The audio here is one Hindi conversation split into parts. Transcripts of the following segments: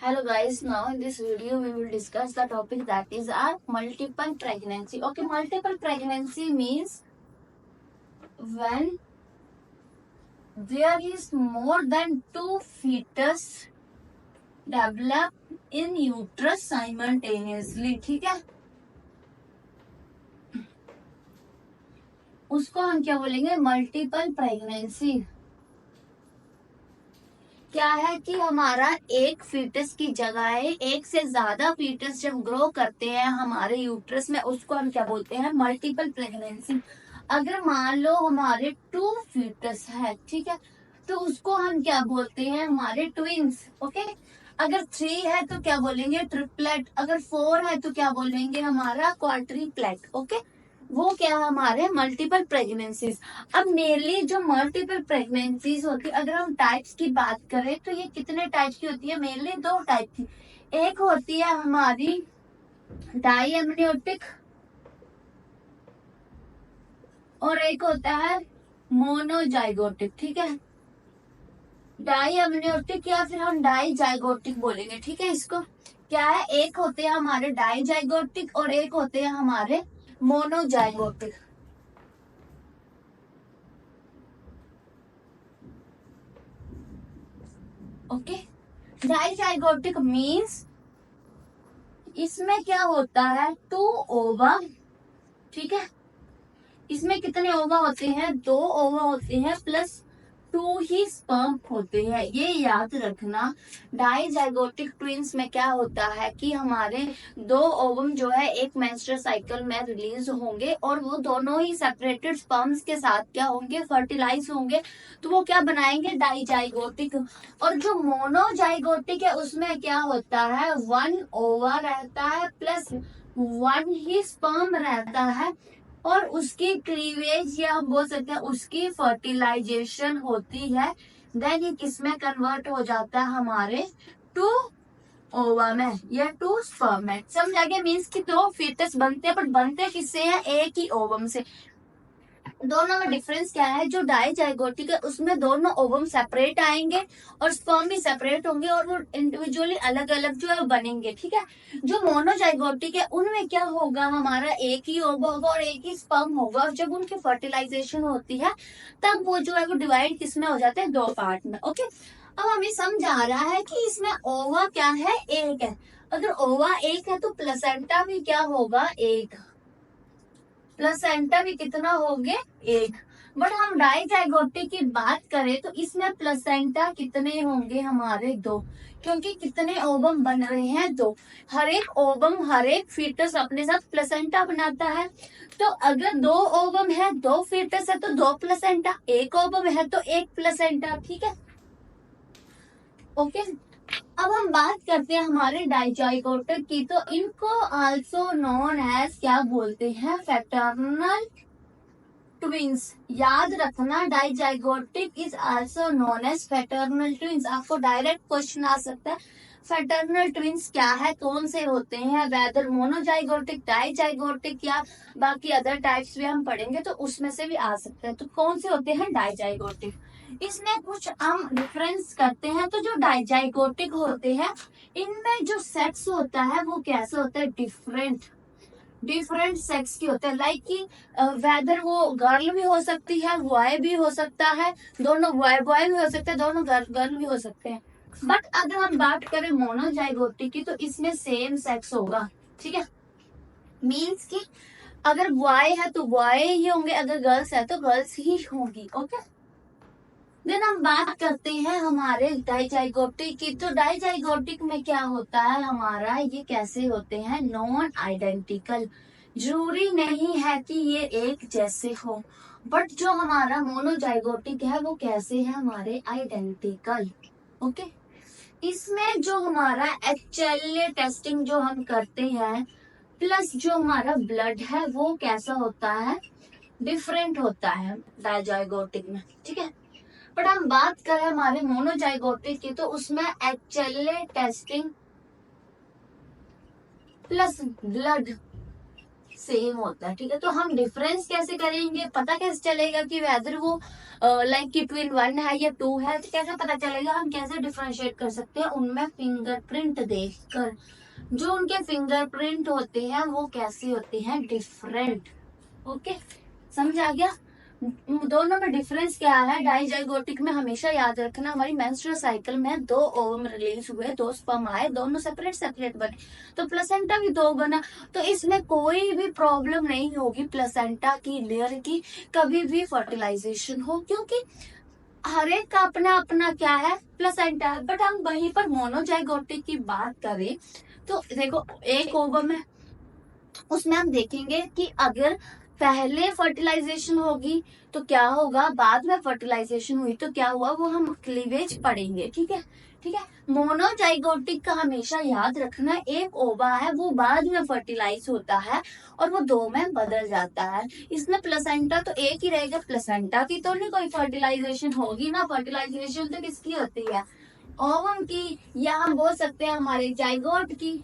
Hello guys, now in this video we will discuss the topic that is our multiple pregnancy. Okay, multiple pregnancy means when there is more than two fetus develop in uterus simultaneously. ठीक है, उसको हम क्या बोलेंगे? Multiple pregnancy. क्या है कि हमारा एक फीटस की जगह एक से ज्यादा फीटस जब ग्रो करते हैं हमारे यूट्रस में, उसको हम क्या बोलते हैं? Multiple pregnancy. अगर मान लो हमारे टू फीटस है, ठीक है, तो उसको हम क्या बोलते हैं? हमारे ट्विंस। ओके, अगर थ्री है तो क्या बोलेंगे? ट्रिपलेट। अगर फोर है तो क्या बोलेंगे? हमारा क्वाड्रीप्लेट। ओके, वो क्या हमारे मल्टीपल प्रेगनेंसीज। अब मेनली जो मल्टीपल प्रेगनेंसीज होती है, अगर हम टाइप्स की बात करें तो ये कितने टाइप्स की होती है? मेनली दो टाइप की। एक होती है हमारी डाई एमनियोटिक और एक होता है मोनोजाइगोटिक। ठीक है, डाई एमनियोटिक या फिर हम डाई जाइगोटिक बोलेंगे। ठीक है, इसको क्या है? एक होते हैं हमारे डाई जाइगोटिक और एक होते हैं हमारे मोनोजाइगोटिक। ओके, डाइजाइगोटिक मीन्स इसमें क्या होता है? टू ओवा। ठीक है, इसमें कितने ओवा होते हैं? दो ओवा होते हैं प्लस टू ही स्पर्म होते हैं। ये याद रखना, डाइजाइगोटिक ट्विंस में क्या होता है कि हमारे दो ओवम जो है एक मेंस्ट्रुअल साइकिल में रिलीज होंगे और वो दोनों ही सेपरेटेड स्पर्म्स के साथ क्या होंगे? फर्टिलाइज होंगे, तो वो क्या बनाएंगे? डाइजाइगोटिक। और जो मोनोजाइगोटिक है उसमें क्या होता है? वन ओवा रहता है प्लस वन ही स्पर्म रहता है और उसकी क्लीवेज या हम बोल सकते हैं उसकी फर्टिलाइजेशन होती है। देन ये किसमें कन्वर्ट हो जाता है? हमारे टू ओवा में या टू स्पर्म में। समझ आ गया? मीन्स कि दो फीटस बनते हैं, पर बनते किससे हैं? एक ही ओवम से। दोनों में डिफरेंस क्या है? जो डाइजाइगोटिक है उसमें दोनों ओवम सेपरेट आएंगे और स्पर्म भी सेपरेट होंगे और वो इंडिविजुअली अलग अलग जो है बनेंगे। ठीक है, जो मोनोजाइगोटिक है उनमें क्या होगा? हमारा एक ही ओवा होगा और एक ही स्पर्म होगा और जब उनकी फर्टिलाइजेशन होती है तब वो जो है वो डिवाइड किसमें हो जाते हैं? दो पार्ट में। ओके, अब हमें समझ आ रहा है कि इसमें ओवा क्या है? एक है। अगर ओवा एक है तो प्लेसेंटा भी क्या होगा? एक। प्लेसेंटा भी कितना होंगे? एक। बट हम डाइजाइगोटिक की बात करें तो इसमें प्लेसेंटा कितने होंगे? हमारे दो, क्योंकि कितने ओवम बन रहे हैं? दो। हर एक ओवम, हर एक फीटस अपने साथ प्लेसेंटा बनाता है। तो अगर दो ओवम है, दो फीटस है तो दो प्लेसेंटा, एक ओवम है तो एक प्लेसेंटा। ठीक है, ओके। अब हम बात करते हैं हमारे डाइजाइगोटिक की, तो इनको आल्सो नोन एज क्या बोलते हैं? Fraternal twins. याद रखना, dizygotic is also known as fraternal twins. आपको डायरेक्ट क्वेश्चन आ सकता है फ्रैटर्नल ट्विंस क्या है, कौन से होते हैं, वेदर मोनोजाइगोटिक, डाइजाइगोटिक या बाकी अदर टाइप्स भी हम पढ़ेंगे तो उसमें से भी आ सकते हैं। तो कौन से होते हैं? डाइजाइगोटिक। इसमें कुछ हम डिफरेंस करते हैं। तो जो डाइजाइगोटिक होते हैं इनमें जो सेक्स होता है वो कैसे होता है? डिफरेंट डिफरेंट सेक्स की होते हैं। लाइक कि वेदर वो गर्ल भी हो सकती है, बॉय भी हो सकता है, दोनों बॉय बॉय भी हो सकते हैं, दोनों गर्ल गर्ल भी हो सकते हैं। बट अगर हम बात करें मोनोजाइगोटिक की तो इसमें सेम सेक्स होगा। ठीक है, मीन्स कि अगर बॉय है तो बॉय ही होंगे, अगर गर्ल्स है तो गर्ल्स ही होंगी। ओके, देन हम बात करते हैं हमारे डाइजाइगोटिक की। तो डाइजाइगोटिक में क्या होता है हमारा? ये कैसे होते हैं? Non identical. जरूरी नहीं है कि ये एक जैसे हो, बट जो हमारा मोनोजाइगोटिक है वो कैसे है? हमारे आइडेंटिकल। ओके, इसमें जो हमारा एक्चुअली टेस्टिंग जो हम करते हैं प्लस जो हमारा ब्लड है वो कैसा होता है? डिफरेंट होता है डाइजाइगोटिक में। ठीक है, बट हम बात करें हमारे मोनोजाइगोटिक की तो उसमें actually testing plus blood same होता है, ठीक है। तो हम डिफरेंस कैसे करेंगे, पता कैसे चलेगा कि वेदर वो लाइक बिटवीन 1 है या 2 है, तो कैसे पता चलेगा, हम कैसे डिफरेंशिएट कर सकते हैं, उनमें फिंगरप्रिंट देखकर। जो उनके फिंगरप्रिंट होते हैं वो कैसे होते हैं, डिफरेंट। ओके, समझ आ गया। दोनों में डिफरेंस क्या है, डाइजाइगोटिक में हमेशा याद रखना, हमारी मेंस्ट्रुअल साइकिल में 2 ओवम रिलीज हुए, 2 स्पर्म आए, दोनों सेपरेट सेपरेट बने, तो प्लेसेंटा भी 2 बना। तो इसमें कोई भी प्रॉब्लम नहीं होगी प्लेसेंटा की लेयर की, कभी भी फर्टिलाइजेशन हो, क्योंकि हर एक का अपना अपना क्या है, प्लेसेंटा है। बट हम वहीं पर मोनोजाइगोटिक की बात करें तो देखो, एक ओवम है, उसमें हम देखेंगे कि अगर पहले फर्टिलाइजेशन होगी तो क्या होगा, बाद में फर्टिलाइजेशन हुई तो क्या हुआ, वो हम क्लीवेज पढ़ेंगे, ठीक है। ठीक है, मोनोजाइगोटिक का हमेशा याद रखना, एक ओवा है वो बाद में फर्टिलाइज होता है और वो 2 में बदल जाता है। इसमें प्लेसेंटा तो एक ही रहेगा, प्लेसेंटा की तो नहीं कोई फर्टिलाइजेशन होगी ना, फर्टिलाइजेशन तो किसकी होती है, ओवम की, या हम बोल सकते हैं हमारे जाइगोट की।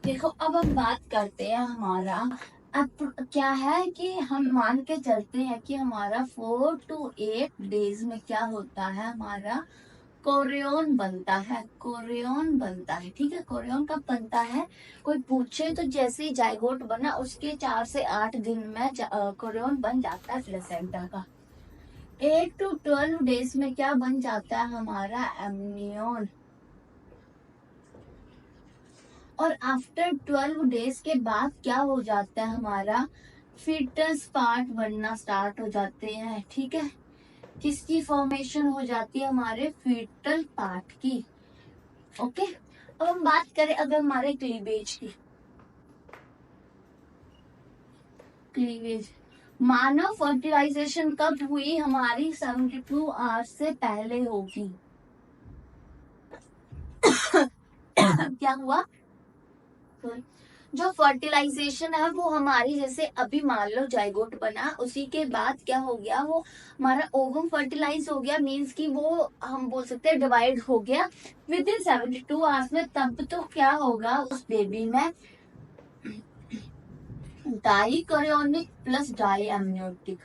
देखो, अब हम बात करते हैं हमारा, अब क्या है कि हम मान के चलते हैं कि हमारा 4 to 8 डेज में क्या होता है, हमारा कोरियन बनता है, कोरियन बनता है, ठीक है। कोरियन कब बनता है, कोई पूछे तो जैसे ही जाइगोट बना उसके 4 से 8 दिन में कोरियन बन जाता है प्लेसेंटा का। 8 to 12 डेज में क्या बन जाता है, हमारा एमनियन। और आफ्टर 12 डेज के बाद क्या हो जाता है, हमारा फीटस पार्ट बनना स्टार्ट हो जाते हैं, ठीक है। किसकी फॉर्मेशन हो जाती है, हमारे फीटल पार्ट की। ओके, अब हम बात करें अगर हमारे क्लीवेज की, क्लीवेज मानव फर्टिलाइजेशन कब हुई, हमारी 72 आवर्स से पहले होगी। क्या हुआ, जो फर्टिलाइजेशन है वो हमारी, जैसे अभी मान लो जाइगोट बना, उसी के बाद क्या हो गया, वो हमारा ओवम फर्टिलाइज हो गया, मींस कि वो हम बोल सकते हैं डिवाइड हो गया विद इन 72 आवर्स में। तब तो क्या होगा उस बेबी में, डाइकोरियोनिक प्लस डाई एमनियोटिक।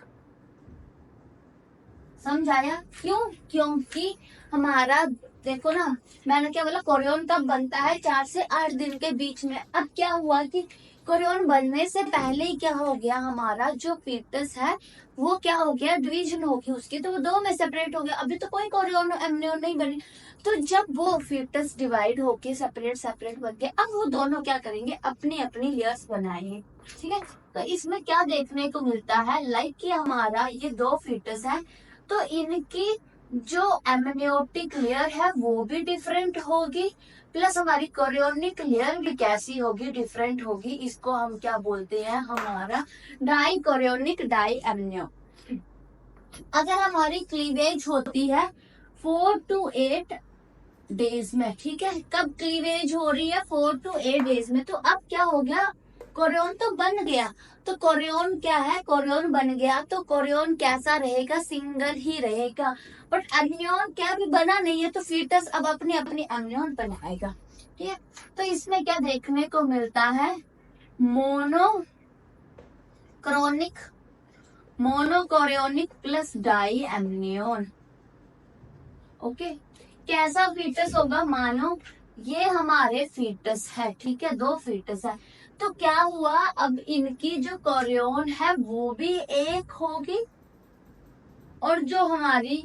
समझ आया, क्यों, क्योंकि हमारा देखो ना, मैंने क्या बोला, कोरियन कब बनता है, 4 से 8 दिन के बीच में। अब क्या हुआ कि कोरियन बनने से पहले ही क्या हो गया, हमारा जो फीटस है वो क्या हो गया, डिवीजन हो गई उसकी, तो वो 2 में सेपरेट हो गया, अभी तो कोई कोरियन एमनियन नहीं बनी। तो जब वो फीटस डिवाइड होके सेपरेट सेपरेट बन गए, अब वो दोनों क्या करेंगे, अपनी अपनी लेयर्स बनाएंगे, ठीक है। तो इसमें क्या देखने को मिलता है, लाइक कि हमारा ये 2 फीटस है, तो इनकी जो एमनियोटिक लेयर है वो भी डिफरेंट होगी, प्लस हमारी कोरियोनिक लेयर भी कैसी होगी, डिफरेंट होगी। इसको हम क्या बोलते हैं, हमारा डाई कोरियोनिक डाई एमनियो। अगर हमारी क्लीवेज होती है 4 to 8 डेज में, ठीक है, कब क्लीवेज हो रही है, 4 to 8 डेज में, तो अब क्या हो गया, कोरियन तो बन गया, तो कोरियन क्या है, कोरियन बन गया, तो कोरियन कैसा रहेगा, सिंगल ही रहेगा। बट एमनियन क्या भी बना नहीं है, तो फीटस अब अपनी अपनी एमनियन बनाएगा, ठीक है। तो इसमें क्या देखने को मिलता है, monochronic, monochorionic plus di amnion. Okay, कैसा फीटस होगा, मानो ये हमारे फीटस है, ठीक है, 2 फीटस है, तो क्या हुआ, अब इनकी जो कोरियन है वो भी एक होगी, और जो हमारी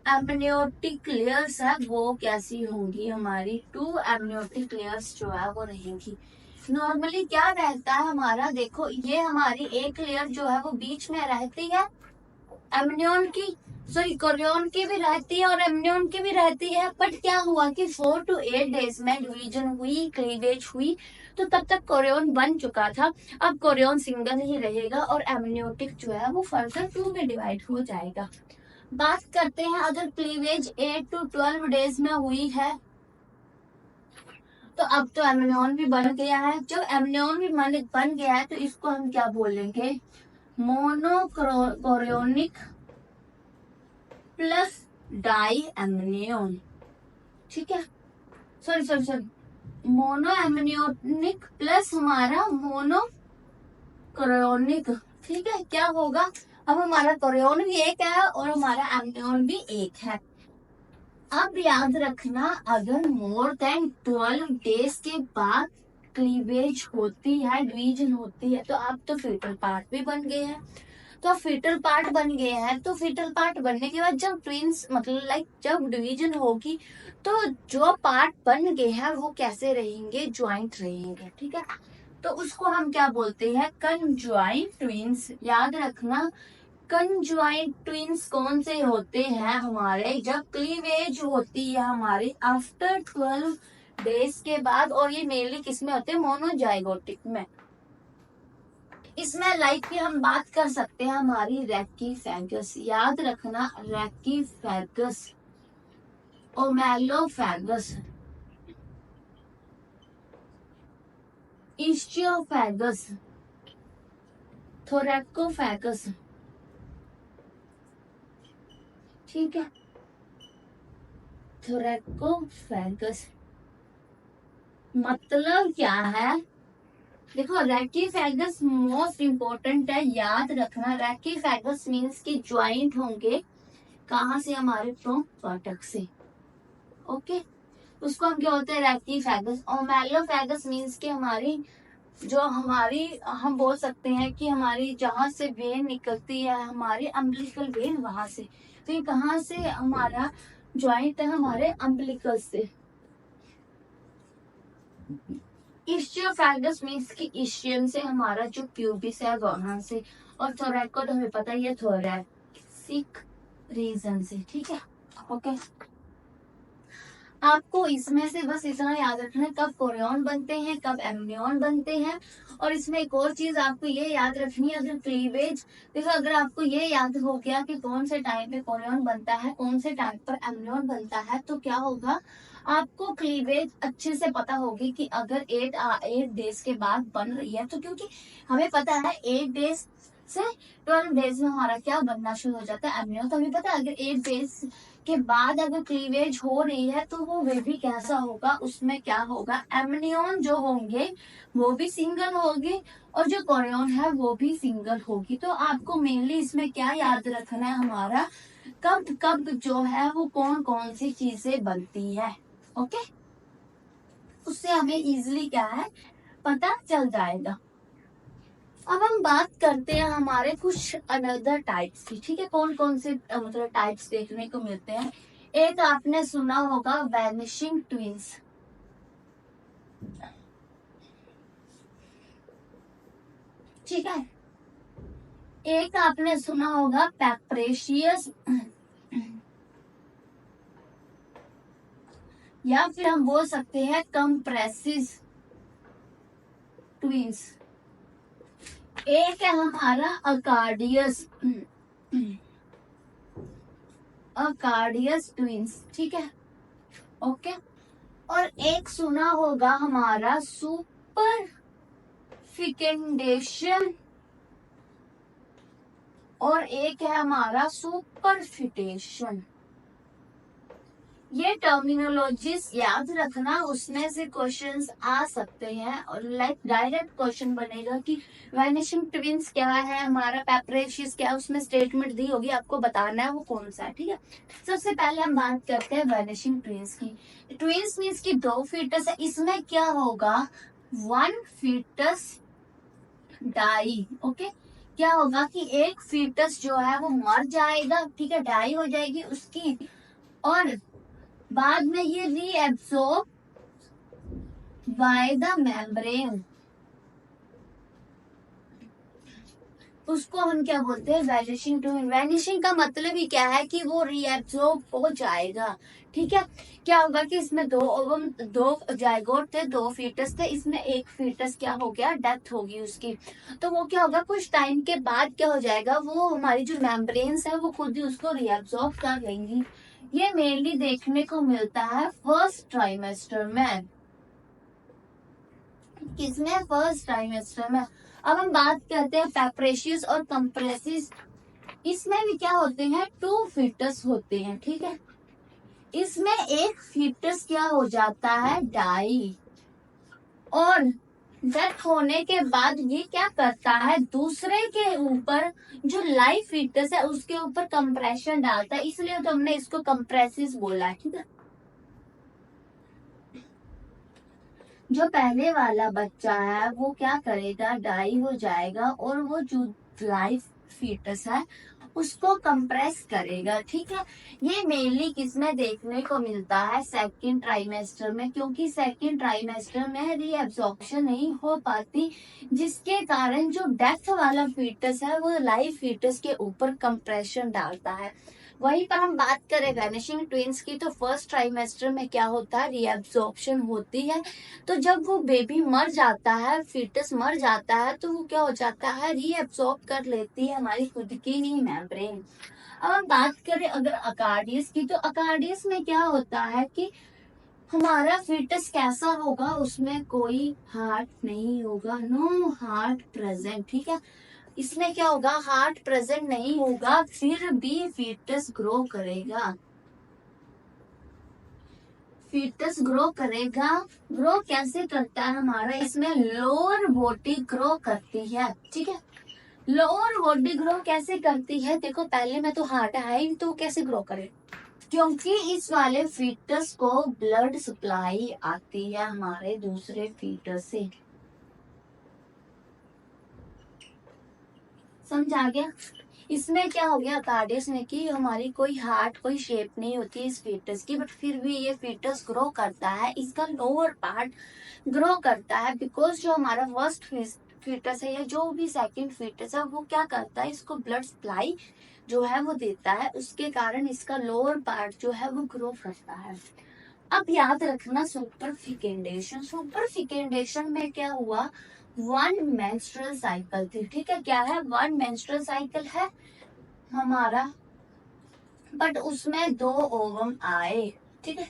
एमनियोटिक लेयर्स है वो कैसी होंगी, हमारी 2 एमनियोटिक लेयर्स जो है वो रहेंगी। नॉर्मली क्या रहता है हमारा, देखो ये हमारी एक लेयर जो है वो बीच में रहती है, एमनियन की सॉरी कोरियन की भी रहती है और एमनियन की भी रहती है, बट क्या हुआ कि 4 to 8 डेज में डिवीजन हुई, क्लीवेज हुई, तो तब तक कोरियन बन चुका था। अब कोरियन सिंगल ही रहेगा और एमनियोटिक जो है वो फर्दर 2 में डिवाइड हो जाएगा। बात करते हैं अगर क्लीवेज 8 to 12 डेज में हुई है, तो अब तो एमनियन भी बन गया है। जब एमनियन भी बन गया है तो इसको हम क्या बोलेंगे, मोनोकोरियोनिक प्लस डाई एमनियन। ठीक है, sorry sorry sorry, mono amnionic plus हमारा मोनो कोरियोनिक। ठीक है, क्या होगा, अब हमारा कोरियोन भी एक है और हमारा एमनियन भी एक है। अब याद रखना अगर मोर देन 12 डेज के बाद क्लीवेज होती है, डिवीजन होती है, तो अब तो फीटल पार्ट भी बन गए हैं। तो फीटल पार्ट बन गए हैं, तो फीटल पार्ट बनने के बाद जब ट्विंस मतलब लाइक जब डिवीजन होगी, तो जो पार्ट बन गए हैं वो कैसे रहेंगे, ज्वाइंट रहेंगे। ठीक है, तो उसको हम क्या बोलते हैं, कंज्वाइंट ट्विंस। याद रखना कंज्वाइंट ट्विंस कौन से होते हैं हमारे, जब क्लीवेज होती है हमारे आफ्टर 12 डेज के बाद, और ये मेनली किसमें होते हैं, मोनोजाइगोटिक में। इसमें लाइक की हम बात कर सकते हैं हमारी रेक्कीफेगस। याद रखना रेक्कीफेगस, ओमेलोफेगस, इस्चियोफेगस, थोरैकोफेगस। ठीक है, थोरैकोफेगस मतलब क्या है, देखो रेक्टीफेगस मोस्ट इंपॉर्टेंट है। याद रखना रेक्टीफेगस मीन्स कि ज्वाइंट होंगे कहाँ से, हमारे प्रोटॉक से। ओके, उसको हम क्या बोलते हैं, रेक्टीफेगस। ओमेलोफेगस मीन्स कि हमारी जो हमारी हम बोल सकते हैं कि हमारी जहाँ से वेन निकलती है, हमारी अम्बिलिकल वेन, वहां से। तो ये कहाँ से हमारा ज्वाइंट है, हमारे अम्बिलिकल से। इस्चियोफेगस मीन्स कि इस्चियम से हमारा जो प्यूबिस है वहां से, और थोरैको तो हमें पता ही है, थोरैसिक रीजन से। ठीक है, ओके। आपको इसमें से बस इतना याद रखना है कब कोरियन बनते हैं, कब एमनियन बनते हैं। और इसमें एक और चीज आपको ये याद रखनी है, अगर क्लीवेज, देखो अगर आपको ये याद हो गया कि कौन से टाइम पे कोरियन बनता है, कौन से टाइम पर एमनियन बनता है, तो क्या होगा, आपको क्लीवेज अच्छे से पता होगी कि अगर 8 डेज के बाद बन रही है, तो क्योंकि हमें पता है 8 डेज से 12 डेज में हमारा क्या बनना शुरू हो जाता है, एमनियन। तो हमें पता है अगर 8 डेज के बाद अगर क्लीवेज हो रही है तो वो वे भी कैसा होगा, उसमें क्या होगा, एमनियन जो होंगे वो भी सिंगल होगी और जो कोरियन है वो भी सिंगल होगी। तो आपको मेनली इसमें क्या याद रखना है, हमारा कब कब जो है वो कौन कौन सी चीजें बनती है। ओके, उससे हमें इजीली क्या है पता चल जाएगा। अब हम बात करते हैं हमारे कुछ अनदर टाइप्स की। ठीक है, कौन कौन से मतलब टाइप्स देखने को मिलते हैं। एक आपने सुना होगा वैनिशिंग ट्विंस। ठीक है, एक आपने सुना होगा पैप्रेशियस, या फिर हम बोल सकते हैं कंप्रेसिस ट्विंस। एक है हमारा अकार्डियस, अकार्डियस ट्विंस। ठीक है, ओके। और एक सुना होगा हमारा सुपर फिकेंडेशन, और एक है हमारा सुपरफिटेशन। ये टर्मिनोलॉजीज याद रखना, उसमें से क्वेश्चंस आ सकते हैं और लाइक डायरेक्ट क्वेश्चन बनेगा कि वैनिशिंग ट्विंस क्या है, हमारा पैप्रेशियस क्या है, उसमें स्टेटमेंट दी होगी, आपको बताना है वो कौन सा है। ठीक है, सबसे पहले हम बात करते हैं वैनिशिंग ट्विंस की। ट्विंस मीन्स की 2 फीटस है, इसमें क्या होगा, 1 फीटस डाई। ओके, क्या होगा कि एक फीटस जो है वो मर जाएगा, ठीक है, डाई हो जाएगी उसकी, और बाद में ये रीएब्सॉर्ब बाय द मेम्ब्रेन। उसको हम क्या बोलते हैं, वैनिशिंग ट्विन। वैनिशिंग का मतलब ही क्या है कि वो रीएब्जॉर्ब हो जाएगा। ठीक है, क्या होगा कि इसमें दो जायगोट थे, 2 फीटस थे, इसमें एक फीटस क्या हो गया, डेथ होगी उसकी। तो वो क्या होगा, कुछ टाइम के बाद क्या हो जाएगा, वो हमारी जो मेम्ब्रेन्स है वो खुद ही उसको रीएब्जॉर्ब कर लेंगी। ये मेनली देखने को मिलता है फर्स्ट ट्राइमेस्टर में। किसमें, फर्स्ट ट्राइमेस्टर में। अब हम बात करते हैं पैप्रेशियस और कंप्रेसिस। इसमें भी क्या होते हैं, 2 फीटस होते हैं। ठीक है, इसमें एक फीटस क्या हो जाता है, डाई, और डेथ होने के बाद ये क्या करता है, दूसरे के ऊपर जो लाइव फीटस है उसके ऊपर कंप्रेशन डालता है, इसलिए तो हमने इसको कंप्रेसिस बोला है। ठीक है, जो पहले वाला बच्चा है वो क्या करेगा, डाई हो जाएगा, और वो जो लाइव फीटस है उसको कंप्रेस करेगा। ठीक है, ये मेनली किसमें देखने को मिलता है, सेकंड ट्राइमेस्टर में, क्योंकि सेकंड ट्राइमेस्टर में रीअब्जॉर्प्शन नहीं हो पाती, जिसके कारण जो डेथ वाला फीटस है वो लाइव फीटस के ऊपर कंप्रेशन डालता है। वहीं पर हम बात करें वैनिशिंग ट्विंस की, तो फर्स्ट ट्राइमेस्टर में क्या होता है, रीअब्जॉर्प्शन होती है। तो जब वो बेबी मर जाता है, फीटस मर जाता है, तो वो क्या हो जाता है, रीअब्सॉर्ब कर लेती है हमारी खुद की ही मेम्ब्रेन। अब हम बात करें अगर अकार्डियस की, तो अकार्डियस में क्या होता है कि हमारा फीटस कैसा होगा, उसमें कोई हार्ट नहीं होगा, नो हार्ट प्रेजेंट। ठीक है, इसमें क्या होगा, हार्ट प्रेजेंट नहीं होगा, फिर भी फीटस ग्रो करेगा। फीटस ग्रो करेगा। ग्रो कैसे करता है हमारा, इसमें लोअर बॉडी ग्रो करती है। ठीक है, लोअर बॉडी ग्रो कैसे करती है, देखो पहले में तो हार्ट है ही, तो कैसे ग्रो करे, क्योंकि इस वाले फीटस को ब्लड सप्लाई आती है हमारे दूसरे फीटस से। समझ आ गया। इसमें क्या हो गया, कार्डियस में कि हमारी कोई हार्ट, कोई शेप नहीं होती इस फीटस की, बट फिर भी ये फीटस ग्रो करता है, इसका लोअर पार्ट ग्रो करता है, बिकॉज जो हमारा फर्स्ट फीटस है या जो भी सेकंड फीटस है वो क्या करता है, इसको ब्लड सप्लाई जो है वो देता है, उसके कारण इसका लोअर पार्ट जो है वो ग्रो करता है। अब याद रखना, सुपरफिकेंडेशन, सुपरफिकेंडेशन में क्या हुआ, 1 मेंस्ट्रुअल साइकिल थी। ठीक है, क्या है, 1 मेंस्ट्रुअल साइकिल है हमारा, बट उसमें 2 ओवम आए। ठीक है,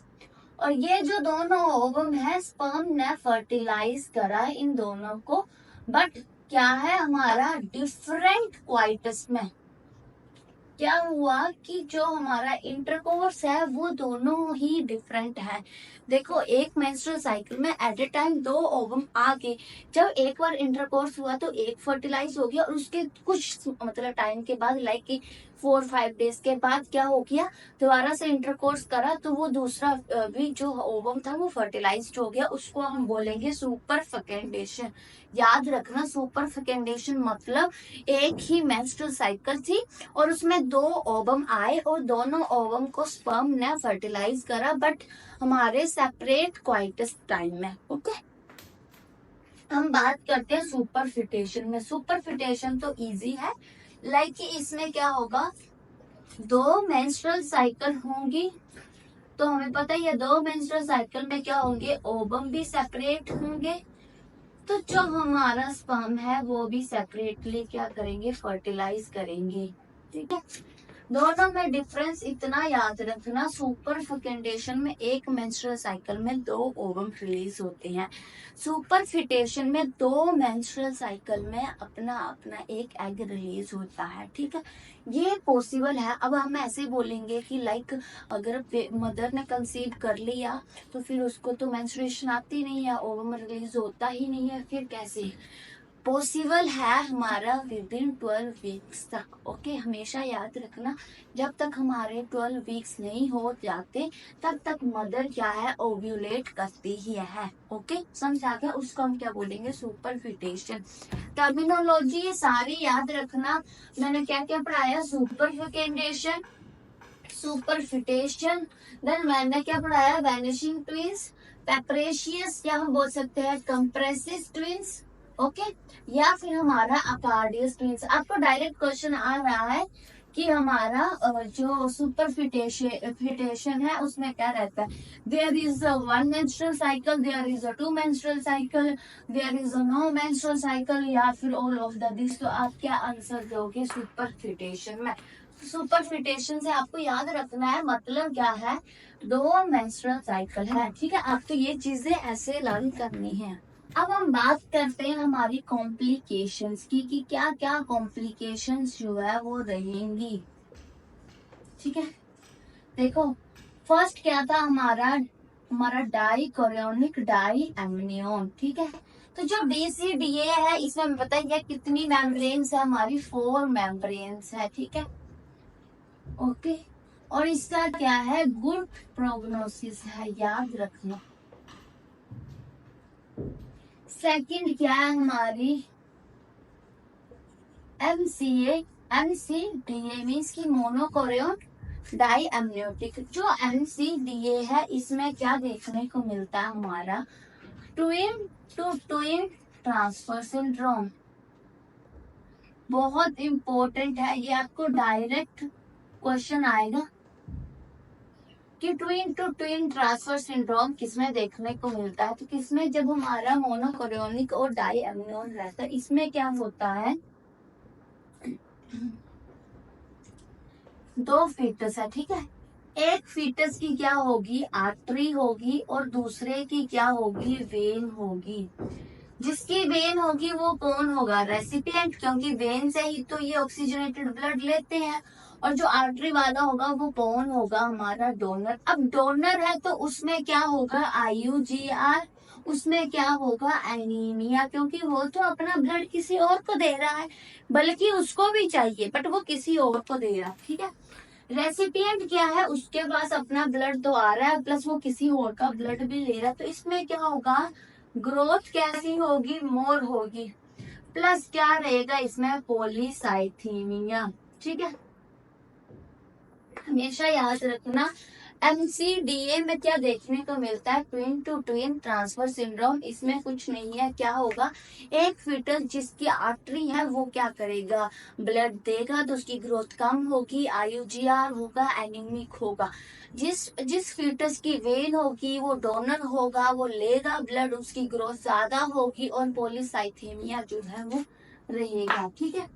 और ये जो दोनों ओवम है, स्पर्म ने फर्टिलाइज करा इन दोनों को, बट क्या है हमारा, डिफरेंट क्वाइटस में क्या हुआ कि जो हमारा इंटरकोर्स है वो दोनों ही डिफरेंट है। देखो, एक मेंस्ट्रुअल साइकिल में एट ए टाइम 2 ओवम आ गए। जब एक बार इंटरकोर्स हुआ तो एक फर्टिलाइज हो गया, और उसके कुछ मतलब टाइम के बाद, लाइक कि 4-5 डेज के बाद क्या हो गया, दोबारा से इंटरकोर्स करा तो वो दूसरा भी जो ओवम था वो फर्टिलाइज्ड हो गया, उसको हम बोलेंगे सुपर फेकेंडेशन। याद रखना, सुपर फेकेंडेशन मतलब एक ही मेंस्ट्रुअल साइकिल थी और उसमें 2 ओवम आए और दोनों ओवम को स्पर्म ने फर्टिलाइज करा, बट हमारे सेपरेट क्वाइटस टाइम में। ओके, हम बात करते हैं सुपरफिटेशन में। सुपरफिटेशन तो इजी है, लाइक कि इसमें क्या होगा, 2 मेंस्ट्रुअल साइकिल होंगी, तो हमें पता ही है 2 मेंस्ट्रुअल साइकिल में क्या होंगे, ओवम भी सेपरेट होंगे, तो जो हमारा स्पर्म है वो भी सेपरेटली क्या करेंगे, फर्टिलाइज करेंगे। ठीक है, दोनों में डिफरेंस इतना याद रखना, सुपर फेकेंडेशन में एक मेंस्ट्रुअल साइकिल में 2 ओवम रिलीज होते हैं, सुपर फिटेशन में 2 मेंस्ट्रुअल साइकिल में अपना अपना एक एग रिलीज होता है। ठीक है, ये पॉसिबल है। अब हम ऐसे बोलेंगे कि लाइक अगर मदर ने कंसीव कर लिया तो फिर उसको तो मेंस्ट्रुएशन आती नहीं है, ओवम रिलीज होता ही नहीं है, फिर कैसे पॉसिबल है हमारा, विद इन 12 वीक्स तक। ओके, हमेशा याद रखना, जब तक हमारे 12 वीक्स नहीं हो जाते तब तक मदर क्या है, ओव्यूलेट करती ही है। ओके, समझ आ गया, उसको हम क्या बोलेंगे, सुपरफिटेशन। टर्मिनोलॉजी ये सारी याद रखना। मैंने क्या क्या पढ़ाया, सुपरफिकेंडेशन, सुपरफिटेशन, देन मैंने क्या पढ़ाया, वैनिशिंग ट्विंस, पेपरेशियस, या हम बोल सकते हैं कंप्रेसिस ट्विंस, ओके। या फिर हमारा अकार्डियस ट्विंस। आपको डायरेक्ट क्वेश्चन आ रहा है कि हमारा जो सुपरफिटेशन है उसमें क्या रहता है, there is a one menstrual cycle, there is a two menstrual cycle, there is a no menstrual cycle, या फिर ऑल ऑफ द दिस। तो आप क्या आंसर दोगे सुपरफिटेशन में? सुपरफिटेशन से आपको याद रखना है मतलब क्या है, दो मेंस्ट्रुअल साइकिल है, ठीक है। आपको ये चीजें ऐसे लर्न करनी है। अब हम बात करते हैं हमारी कॉम्प्लिकेशंस की कि क्या क्या कॉम्प्लिकेशंस जो है वो रहेंगी, ठीक है। देखो, फर्स्ट क्या था हमारा, हमारा डाई कोरियोनिक डाई एमनियन, ठीक है। तो जो डीसीडीए है इसमें बताइए कितनी मेम्ब्रेन्स है हमारी, 4 मेम्ब्रेन्स है, ठीक है, ओके। और इसका क्या है, गुड प्रोग्नोसिस है, याद रखना। सेकंड क्या है हमारी, एमसीडीए मीन्स की मोनोकोरियन डाई एमनियोटिक। जो एमसीडीए है इसमें क्या देखने को मिलता है हमारा, twin to twin transfer syndrome. बहुत इंपॉर्टेंट है ये, आपको डायरेक्ट क्वेश्चन आएगा कि twin to twin transfer syndrome किसमें देखने को मिलता है। तो किसमें, जब हमारा मोनोकोरियोनिक और डाई एमनियन रहता है, इसमें क्या होता है, दो फीटस है, ठीक है। एक फीटस की क्या होगी, आर्टरी होगी, और दूसरे की क्या होगी, वेन होगी। जिसकी वेन होगी वो कौन होगा, रेसिपिएंट, क्योंकि वेन से ही तो ये ऑक्सीजनेटेड ब्लड लेते हैं। और जो आर्टरी वाला होगा वो कौन होगा, हमारा डोनर। अब डोनर है तो उसमें क्या होगा, आईयूजीआर, उसमें क्या होगा, एनीमिया, क्योंकि वो तो अपना ब्लड किसी और को दे रहा है, बल्कि उसको भी चाहिए बट वो किसी और को दे रहा है, ठीक है। रेसिपिएंट क्या है, उसके पास अपना ब्लड तो आ रहा है प्लस वो किसी और का ब्लड भी ले रहा है, तो इसमें क्या होगा, ग्रोथ कैसी होगी, मोर होगी, प्लस क्या रहेगा इसमें, पॉलीसाइथीमिया, ठीक है। हमेशा याद रखना, एमसीडीए में क्या देखने को मिलता है, twin to twin transfer syndrome. इसमें कुछ नहीं है, क्या होगा, एक फीटस जिसकी आर्टरी है वो क्या करेगा, ब्लड देगा, तो उसकी ग्रोथ कम होगी, आईयूजीआर होगा, एनीमिक होगा। जिस जिस फीटस की वेन होगी वो डोनर होगा, वो लेगा ब्लड, उसकी ग्रोथ ज्यादा होगी और पॉलीसाइथेमिया जो है वो रहेगा, ठीक है।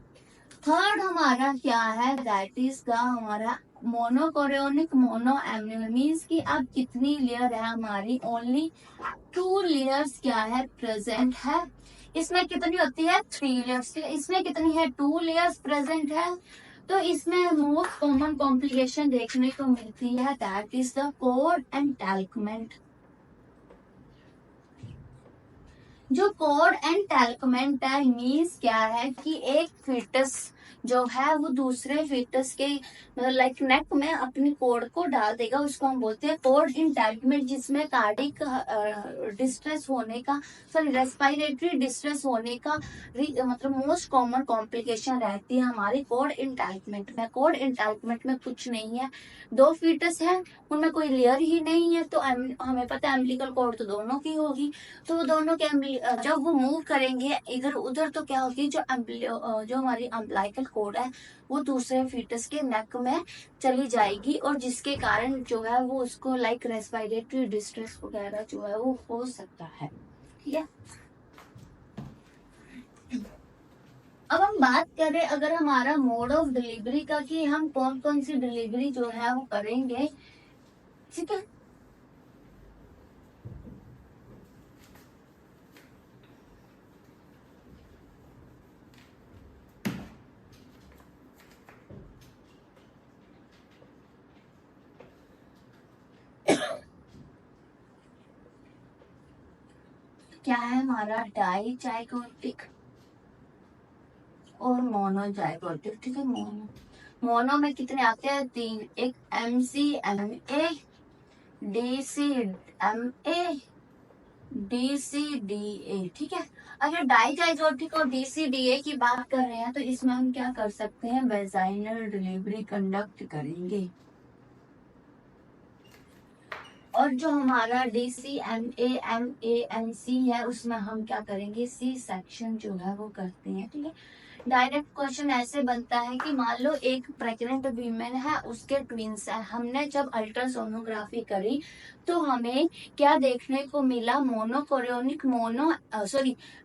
थर्ड हमारा क्या है, दैट इज का हमारा मोनोकोरियोनिक मोनो एम्नियल, मीन्स की अब कितनी लेयर है हमारी, ओनली 2 लेयर्स क्या है, प्रेजेंट है। इसमें कितनी होती है, 3 लेयर्स। इसमें कितनी है, 2 लेयर्स प्रेजेंट है। तो इसमें मोस्ट कॉमन कॉम्प्लिकेशन देखने को मिलती है, दैट इज द कोड एंटैल्कमेंट। जो कोड एंटैल्कमेंट है मीन्स क्या है कि एक फीटस जो है वो दूसरे फीटस के लाइक नेक में अपनी कोड को डाल देगा, उसको हम बोलते हैं कोड एंटैल्कमेंट, जिसमें कार्डिक डिस्ट्रेस होने का, सॉरी रेस्पिरेटरी डिस्ट्रेस होने का मतलब मोस्ट कॉमन कॉम्प्लिकेशन रहती है हमारी कोड एंटैल्कमेंट में। कोड एंटैल्कमेंट में कुछ नहीं है, दो फीटस है, उनमें कोई लेयर ही नहीं है, तो हमें पता है एम्बिलिकल कोड तो दोनों की होगी, तो वो दोनों के जब वो मूव करेंगे इधर उधर तो क्या होगी, जो हमारी अम्बिलाइकल कोड है वो दूसरे फीटस के नेक में चली जाएगी, और जिसके कारण जो है वो उसको लाइक रेस्पिरेटरी डिस्ट्रेस वगैरह जो है वो हो सकता है, ठीक है। अब हम बात करें अगर हमारा मोड ऑफ डिलीवरी का, कि हम कौन कौन सी डिलीवरी जो है वो करेंगे, ठीक है। क्या है हमारा, डाई जाइगोटिक और मोनोजाइगोटिक, ठीक है। मोनो में कितने आते हैं, 3, एक MCMA, DCMA, DCDA, ठीक है। अगर डाइजाइगोटिक और DCDA की बात कर रहे हैं तो इसमें हम क्या कर सकते हैं, वेजाइनल डिलीवरी कंडक्ट करेंगे। और जो हमारा DCMAMANC है उसमें हम क्या करेंगे, सी सेक्शन जो है वो करते हैं। ठीक है, डायरेक्ट क्वेश्चन ऐसे बनता है कि मान लो एक प्रेग्नेंट वीमेन है, उसके ट्विंस है, हमने जब अल्ट्रासोनोग्राफी करी तो हमें क्या देखने को मिला, monochorionic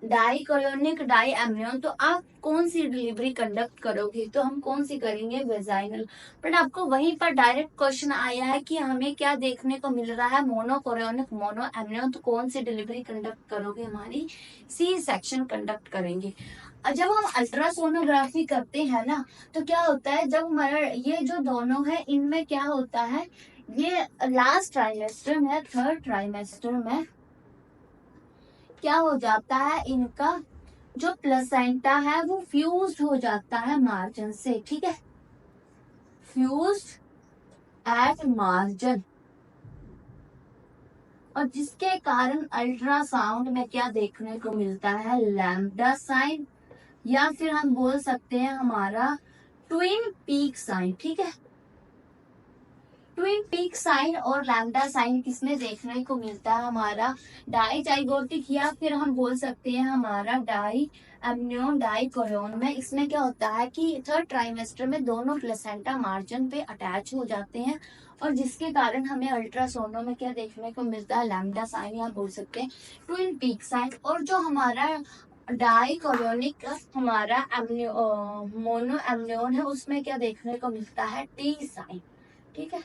di chorionic di amnion. तो आप कौन सी डिलीवरी कंडक्ट करोगे, तो हम कौन सी करेंगे, वेजाइनल। बट आपको वहीं पर डायरेक्ट क्वेश्चन आया है कि हमें क्या देखने को मिल रहा है, मोनोकोरियोनिक मोनो एमनियन। तो कौन सी डिलीवरी कंडक्ट करोगे, हमारी सी सेक्शन कंडक्ट करेंगे। जब हम अल्ट्रासोनोग्राफी करते हैं ना, तो क्या होता है, जब हमारा ये जो दोनों है इनमें क्या होता है, ये लास्ट ट्राइमेस्टर में, थर्ड ट्राइमेस्टर में क्या हो जाता है, इनका जो प्लेसेंटा है वो फ्यूज हो जाता है मार्जिन से। ठीक है, फ्यूज्ड एट मार्जिन, और जिसके कारण अल्ट्रासाउंड में क्या देखने को मिलता है, लैम्डा साइन, या फिर हम बोल सकते हैं हमारा ट्विन पीक साइन। ठीक है, ट्विन पीक साइन और लैम्डा साइन किसमें देखने को मिलता है, हमारा डाइजाइगोटिक, या फिर हम बोल सकते हैं हमारा डाई एमनियन डाई कोरियन में। इसमें क्या होता है कि थर्ड ट्राइमेस्टर में दोनों प्लेसेंटा मार्जिन पे अटैच हो जाते हैं, और जिसके कारण हमें अल्ट्रासोनो में क्या देखने को मिलता है, लैम्डा साइन, या बोल सकते हैं ट्विन पीक साइन। और जो हमारा डाई कोरियोनिक हमारा मोनो एमनियन है, उसमें क्या देखने को मिलता है, टी साइन। ठीक है,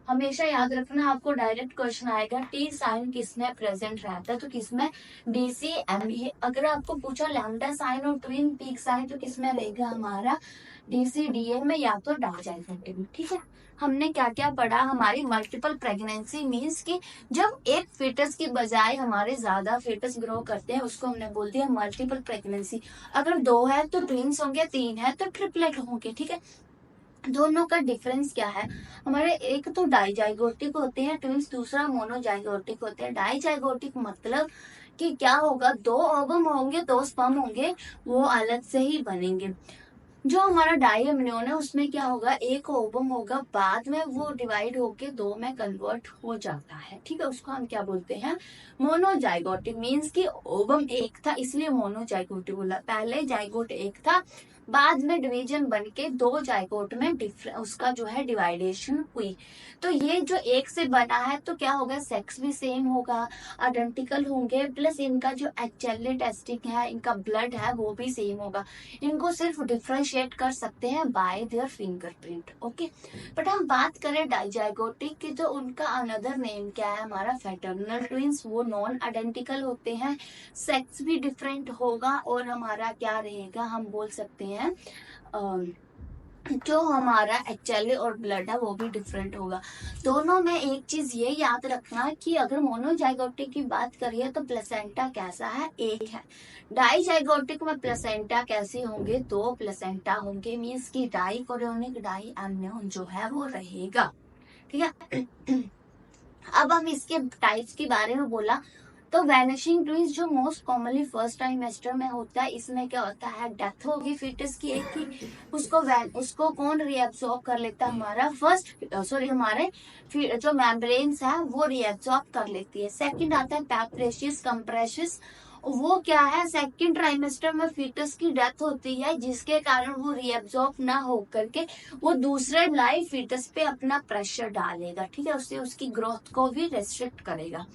हमेशा याद रखना, आपको डायरेक्ट क्वेश्चन आएगा टी साइन किसमें प्रेजेंट रहता है, तो किसमें, DCMA। अगर आपको पूछा लैम्डा साइन और ट्विन पीक साइन तो किसमें रहेगा, हमारा DCDA में, या तो डाइजाइगोटिक में। ठीक है, हमने क्या क्या पढ़ा, हमारी मल्टीपल प्रेगनेंसी मीन्स कि जब एक फीटस की बजाय हमारे ज्यादा फीटस ग्रो करते हैं, उसको हमने बोल दिया मल्टीपल प्रेगनेंसी। अगर 2 है तो ट्विंस होंगे, 3 है तो ट्रिपलेट होंगे। ठीक है, दोनों का डिफरेंस क्या है, हमारे एक तो डाइजाइगोटिक होते हैं ट्विंस, दूसरा मोनोजाइगोटिक होते हैं। डाइजाइगोटिक मतलब कि क्या होगा, 2 ओवम होंगे, 2 स्पर्म होंगे, वो अलग से ही बनेंगे। जो हमारा डाई एमनियन है उसमें क्या होगा, एक ओवम होगा, बाद में वो डिवाइड होके 2 में कन्वर्ट हो जाता है। ठीक है, उसको हम क्या बोलते हैं, मोनोजाइगोटिक। मींस कि ओवम एक था इसलिए मोनोजाइगोटिक बोला, पहले जाइगोट एक था, बाद में डिवीजन बन के 2 जाइगोट में उसका जो है डिवाइडेशन हुई। तो ये जो एक से बना है तो क्या होगा, सेक्स भी सेम होगा, आइडेंटिकल होंगे, प्लस इनका जो एक्चुअली टेस्टिंग है, इनका ब्लड है वो भी सेम होगा। इनको सिर्फ डिफ्रेंशिएट कर सकते हैं bye there fingerprint. Okay, but हम बात करें डाइजाइगोटिक की, तो उनका अनदर नेम क्या है, हमारा फैटर्नल ट्विंस। वो नॉन आइडेंटिकल होते हैं, सेक्स भी डिफरेंट होगा, और हमारा क्या रहेगा, हम बोल सकते हैं जो हमारा एक्चुअली और ब्लड है वो भी डिफरेंट होगा। दोनों में एक चीज ये याद रखना कि अगर मोनोजाइगोटिक की बात करिए तो प्लेसेंटा कैसा है, एक है। डाइजाइगोटिक में प्लेसेंटा कैसे होंगे, 2 प्लेसेंटा होंगे, मीन्स की डाई कोरियोनिक डाई एमनियन जो है वो रहेगा। ठीक है, अब हम इसके टाइप्स के बारे में बोला, तो वैनिशिंग ट्विंस जो मोस्ट कॉमनली फर्स्ट ट्राइमेस्टर में होता है, इसमें क्या होता है, डेथ होगी फीटस की एक की, उसको कौन रिएब्सॉर्ब कर लेता है, हमारा हमारे जो मेम्ब्रेन्स है वो रिएब्सॉर्ब कर लेती है। सेकंड आता है पैप्रेशियस कंप्रेशियस, वो क्या है, सेकंड ट्राइमेस्टर में फीटस की डेथ होती है, जिसके कारण वो रिएब्सॉर्ब ना हो करके वो दूसरे लाइव फीटस पे अपना प्रेशर डालेगा। ठीक है, उससे उसकी ग्रोथ को भी रेस्ट्रिक्ट करेगा।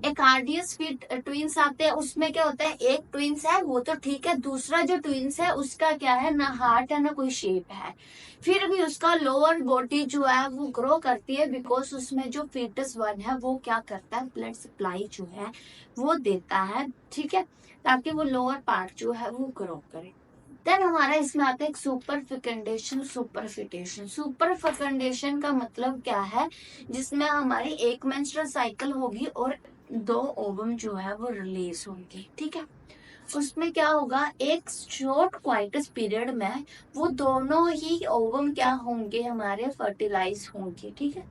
एकार्डियस ट्विंस आते हैं, उसमें क्या होता है, एक ट्विंस है वो तो ठीक है, दूसरा जो ट्विंस है उसका क्या है, ना हार्ट है ना कोई शेप है, फिर भी उसका लोअर बॉडी जो है वो ग्रो करती है, बिकॉज उसमें जो फीटस 1 है वो क्या करता है, ब्लड सप्लाई जो है वो देता है। ठीक है, ताकि वो लोअर पार्ट जो है वो ग्रो करे। देन हमारा इसमें आता है सुपर फिकेंडेशन सुपरफिटेशन। सुपर फिकेंडेशन का मतलब क्या है, जिसमें हमारी एक मेंस्ट्रुअल साइकिल होगी और 2 ओवम जो है वो रिलीज होंगे। ठीक है, उसमें क्या होगा, एक शॉर्ट क्वाइटस पीरियड में वो दोनों ही ओवम क्या होंगे, हमारे फर्टिलाइज होंगे। ठीक है,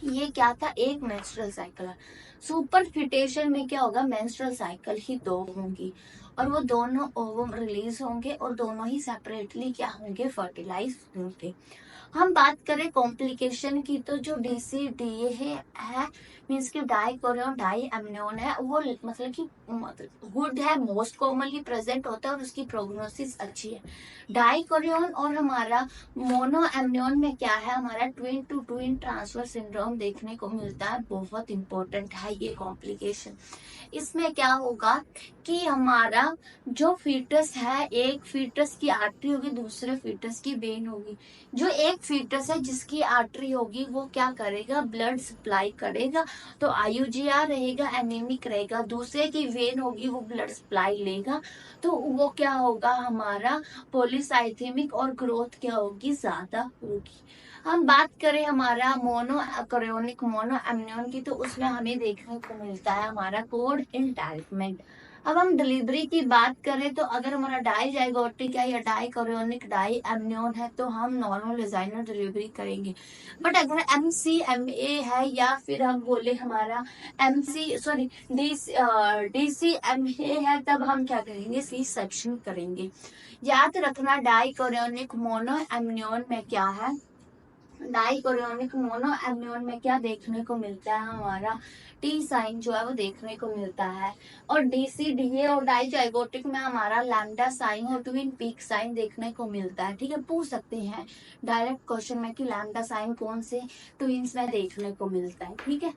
ये क्या था, एक मेंस्ट्रुअल साइकिल है। सुपरफिटेशन में क्या होगा, मेंस्ट्रुअल साइकिल ही 2 होंगी और वो दोनों ओवम रिलीज होंगे और दोनों ही सेपरेटली क्या होंगे, फर्टिलाइज होंगे। हम बात करें कॉम्प्लिकेशन की, तो जो DCDA है मीन्स की डाइकोरियन डाई एमनियोन है, वो मतलब कि गुड है, मोस्ट कॉमनली प्रेजेंट होता है और उसकी प्रोग्नोसिस अच्छी है। डाइकोरियन और हमारा मोनो एमनियोन में क्या है, हमारा twin to twin transfer syndrome देखने को मिलता है, बहुत इंपॉर्टेंट है ये कॉम्प्लिकेशन। इसमें क्या होगा कि हमारा जो फीटस है, एक फीटस की आर्टरी होगी, दूसरे फीटस की वेन होगी। जो एक फीटस है जिसकी आर्टरी होगी वो क्या करेगा, ब्लड सप्लाई करेगा, तो IUGR रहेगा, एनीमिक रहेगा। दूसरे की वेन होगी वो ब्लड सप्लाई लेगा, तो वो क्या होगा, हमारा पॉलीसाइथेमिक, और ग्रोथ क्या होगी, ज्यादा होगी। हम बात करें हमारा मोनो करियोनिक मोनो एमनियोन की, तो उसमें हमें देखने को मिलता है हमारा कोड इनडायरेक्टमेंट। अब हम डिलीवरी की बात करें, तो अगर हमारा डाई जाइगोटिक है या डाई कोरियोनिक डाई एमनियोन है तो हम नॉर्मल वेजाइनल डिलीवरी करेंगे। बट अगर MCMA है या फिर हम बोले हमारा DCMA है, तब हम क्या करेंगे, सी सेक्शन करेंगे। याद रखना डाई कोरियोनिक मोनो एमनियोन में क्या है, डाइकोरियोनिक मोनो एमनियोन में क्या देखने को मिलता है, हमारा T साइन जो है वो देखने को मिलता है। और DCDA और डाइजाइगोटिक में हमारा लैम्डा साइन और ट्विन पीक साइन देखने को मिलता है। ठीक है, पूछ सकते हैं डायरेक्ट क्वेश्चन में कि लैम्डा साइन कौन से ट्विंस में देखने को मिलता है। ठीक है,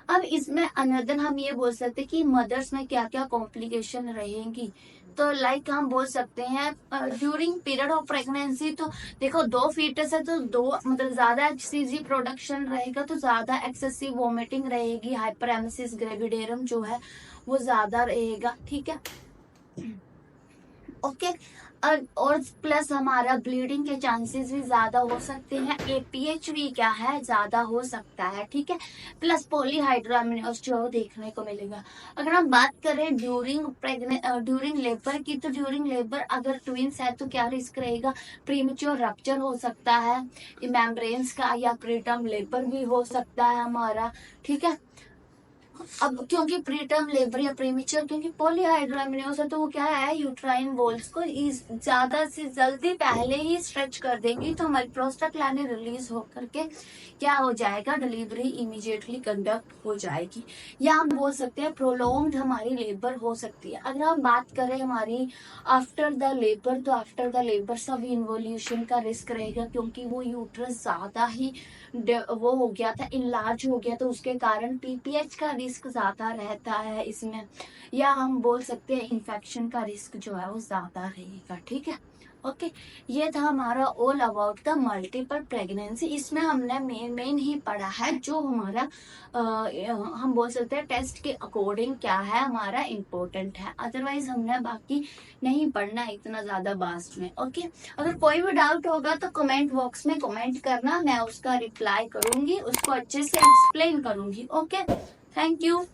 अब इसमें अनदर हम ये बोल सकते हैं कि मदर्स में क्या क्या कॉम्प्लिकेशन रहेंगी। तो लाइक हम बोल सकते हैं ड्यूरिंग पीरियड ऑफ प्रेगनेंसी, तो देखो 2 फीटस है तो 2 मतलब ज्यादा HCG प्रोडक्शन रहेगा, तो ज्यादा एक्सेसिव वोमिटिंग रहेगी, हाइपरेमेसिस ग्रेविडेरम जो है वो ज्यादा रहेगा। ठीक है, ओके। और प्लस हमारा ब्लीडिंग के चांसेस भी ज्यादा हो सकते हैं, APH भी क्या है, ज्यादा हो सकता है। ठीक है, प्लस पॉलीहाइड्रोअमीनोस जो देखने को मिलेगा। अगर हम बात करें ड्यूरिंग लेबर की, तो ड्यूरिंग लेबर अगर ट्विंस है तो क्या रिस्क रहेगा, प्रीमेच्योर रप्चर हो सकता है मेम्ब्रेन्स का, या प्रीटर्म लेबर भी हो सकता है हमारा। ठीक है, अब क्योंकि प्रीटर्म लेबर या प्रीमेच्योर, क्योंकि पॉलीहाइड्रोअमीनोस है तो वो क्या है, यूट्राइन वॉल्स को ज्यादा से जल्दी पहले ही स्ट्रेच कर देंगी, तो हमारी प्रोस्टाग्लैंडिन रिलीज होकर के क्या हो जाएगा, डिलीवरी इमीडिएटली कंडक्ट हो जाएगी। या हम बोल सकते हैं प्रोलॉन्ग्ड हमारी लेबर हो सकती है। अगर हम बात करें हमारी आफ्टर द लेबर, तो आफ्टर द लेबर सब इन्वोल्यूशन का रिस्क रहेगा, क्योंकि वो यूट्रस ज्यादा ही वो हो गया था, इनलार्ज हो गया, तो उसके कारण PPH का रिस्क ज्यादा रहता है इसमें। या हम बोल सकते हैं इन्फेक्शन का रिस्क जो है वो ज्यादा रहेगा। ठीक है, ओके। ये था हमारा all about the multiple pregnancy. इसमें हमने मेन ही पढ़ा है जो हमारा हम बोल सकते हैं टेस्ट के अकॉर्डिंग क्या है हमारा इम्पोर्टेंट है, अदरवाइज हमने बाकी नहीं पढ़ना इतना ज्यादा बास्ट में। ओके, अगर कोई भी डाउट होगा तो कमेंट बॉक्स में कमेंट करना, मैं उसका रिप्लाई करूंगी, उसको अच्छे से एक्सप्लेन करूंगी। Okay, thank you.